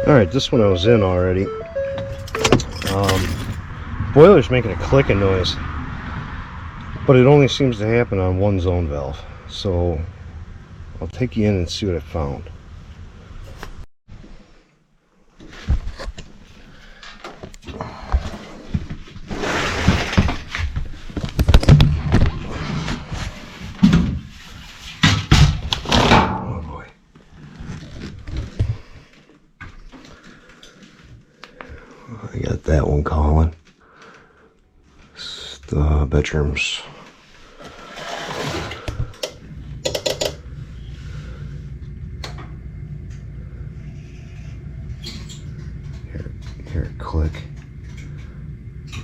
Alright, this one I was in already. Boiler's making a clicking noise, but it only seems to happen on one zone valve. So I'll take you in and see what I found. I got that one calling. It's the bedrooms. Hear it click.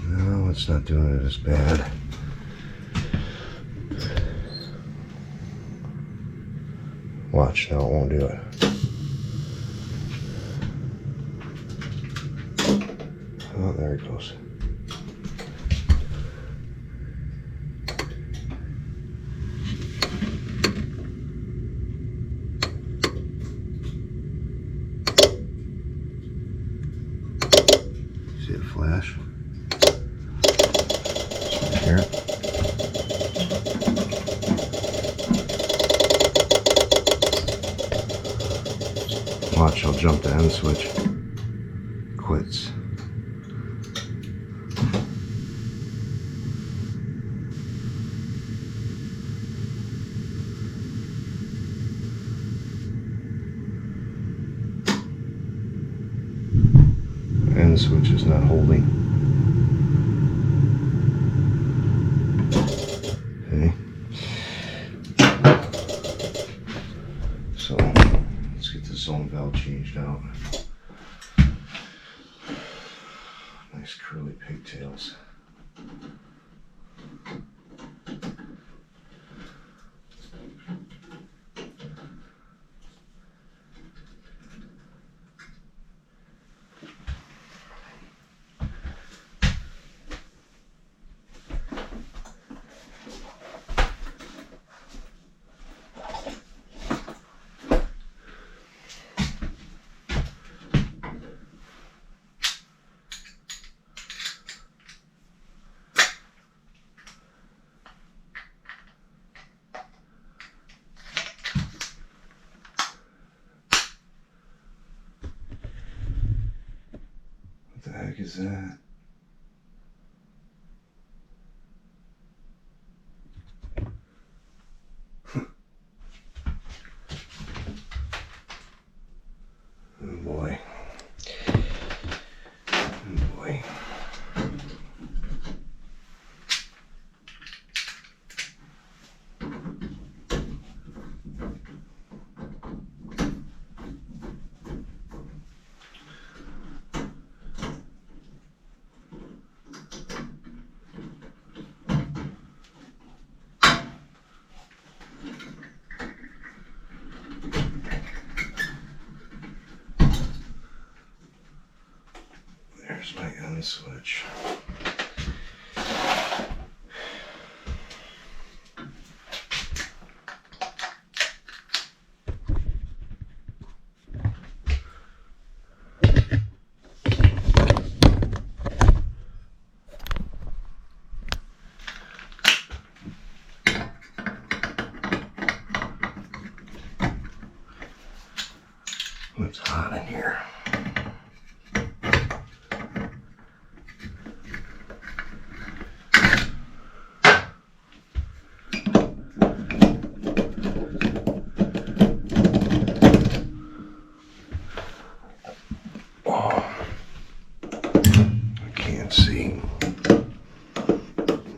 No, it's not doing it as bad. Watch, now it won't do it. Oh, there it goes. See it flash? Here. Watch, I'll jump the end switch. Quits. End switch is not holding. Okay. So let's get the zone valve changed out. Nice curly pigtails. What the heck is that? Oh boy. Oh boy. There's my end switch. It's hot in here.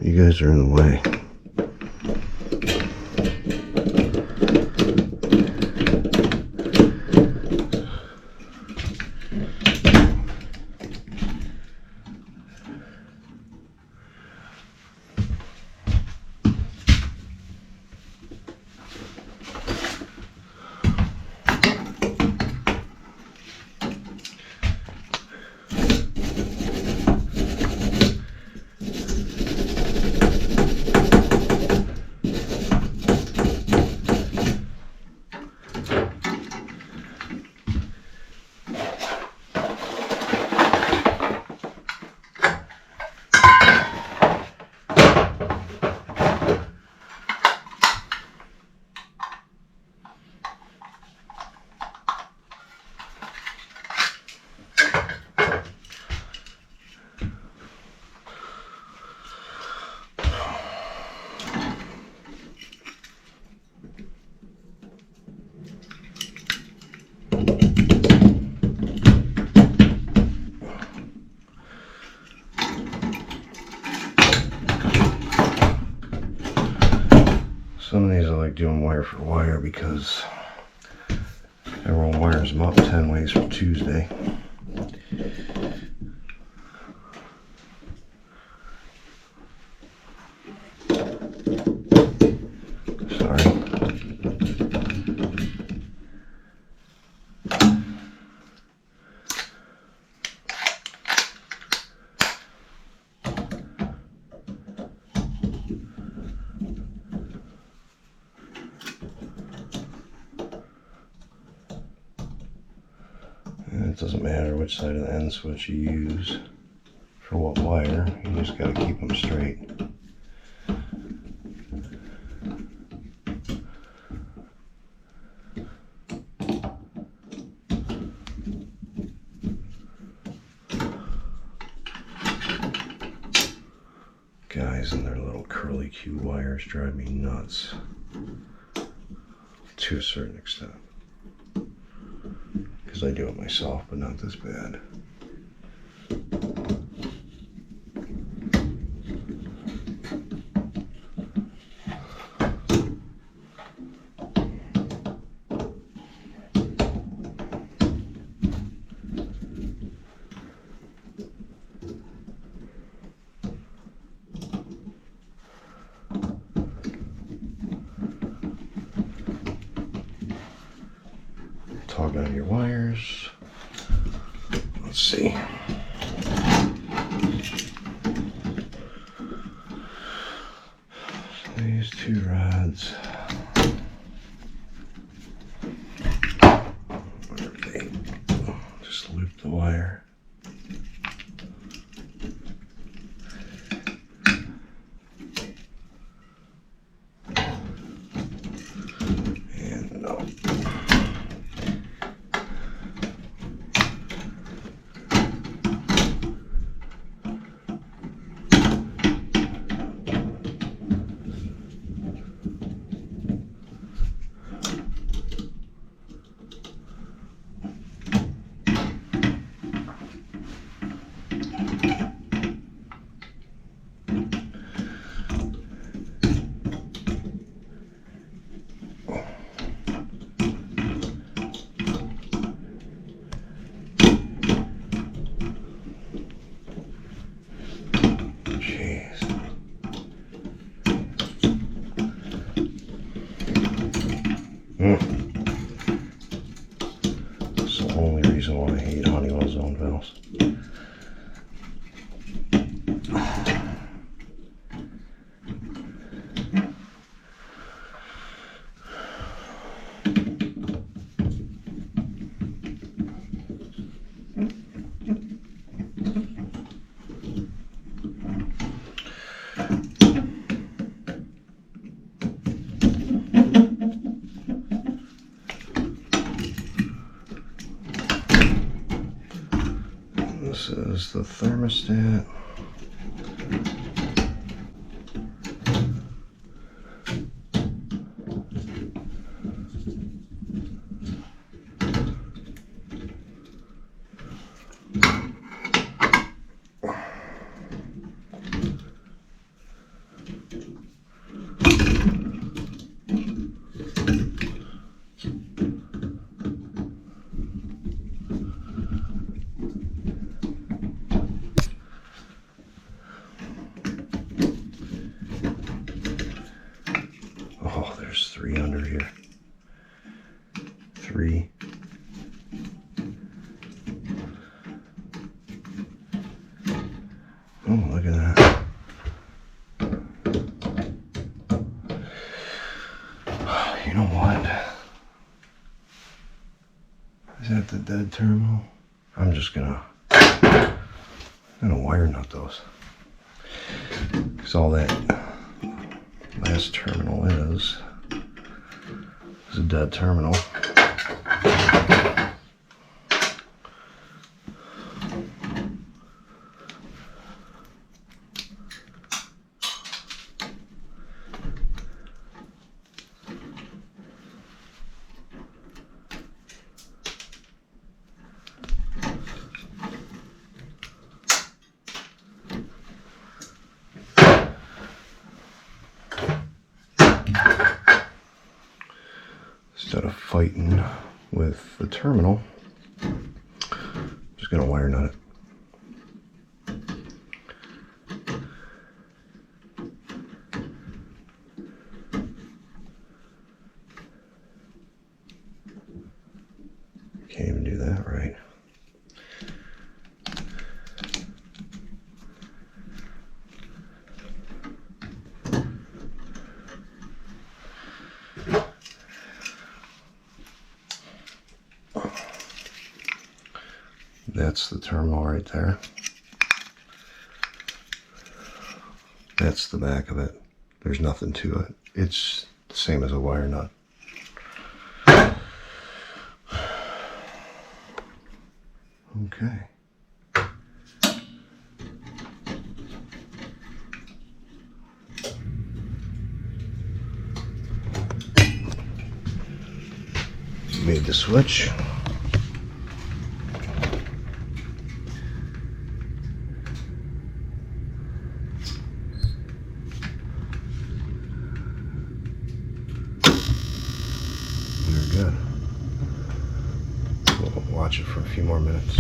You guys are in the way. doing wire for wire because everyone wires them up 10 ways for Tuesday. Sorry. It doesn't matter which side of the end switch you use for what wire, you just got to keep them straight. Guys and their little curly Q wires drive me nuts to a certain extent. Because I do it myself, but not this bad. Tog on your wires. Let's see. So these two rods. Where are they? Just loop the wire. That's the only reason why I hate Honeywell zone valves. This is the thermostat. Oh, there's 3 under here. 3. Oh, look at that. You know what? Is that the dead terminal? I'm gonna wire nut those. Because all that last terminal is a dead terminal. fighting with the terminal. Just gonna wire nut it. Can't even do that right. That's the terminal right there. That's the back of it. There's nothing to it. It's the same as a wire nut. Okay. Made the switch. Very good. We'll watch it for a few more minutes.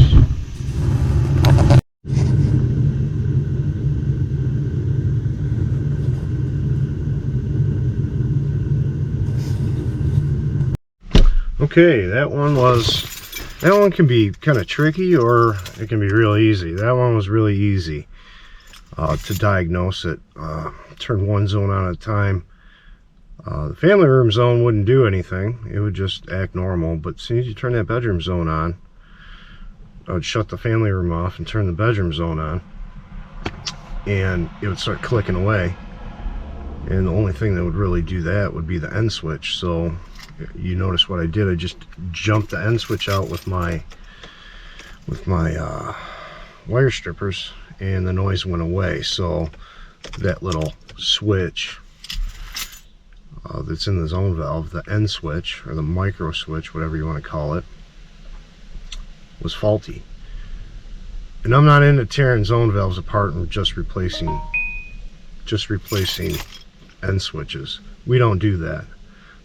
Okay, that one can be kind of tricky, or it can be real easy. That one was really easy to diagnose it. Turn one zone on at a time. The family room zone wouldn't do anything. It would just act normal. But as soon as you turn that bedroom zone on, I would shut the family room off and turn the bedroom zone on, and it would start clicking away. And the only thing that would really do that would be the end switch. So you notice what I did, I just jumped the end switch out with my wire strippers, and the noise went away. So that little switch that's in the zone valve, the end switch or the micro switch, whatever you want to call it, was faulty. And I'm not into tearing zone valves apart and just replacing end switches. We don't do that.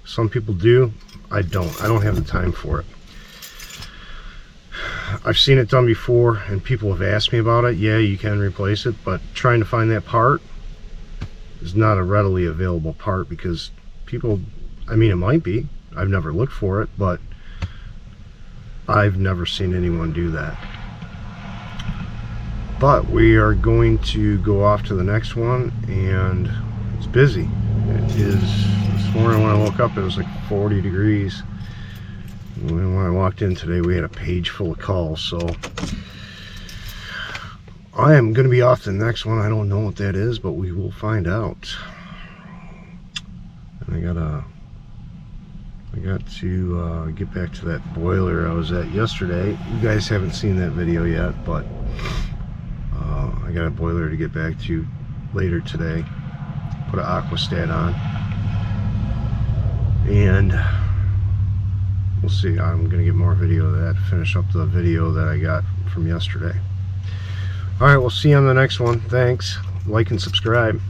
Some people do. I don't have the time for it. I've seen it done before, and people have asked me about it. Yeah, you can replace it, but trying to find that part is not a readily available part, because people, I mean, it might be. I've never looked for it, but I've never seen anyone do that. But we are going to go off to the next one, and it's busy. It is. This morning when I woke up, it was like 40 degrees. When I walked in today, we had a page full of calls. So I am going to be off to the next one. I don't know what that is, but we will find out. And I got to get back to that boiler I was at yesterday. You guys haven't seen that video yet, but I got a boiler to get back to later today. Put an aquastat on, and we'll see. I'm gonna get more video of that, finish up the video that I got from yesterday. All right, we'll see you on the next one. Thanks. Like and subscribe.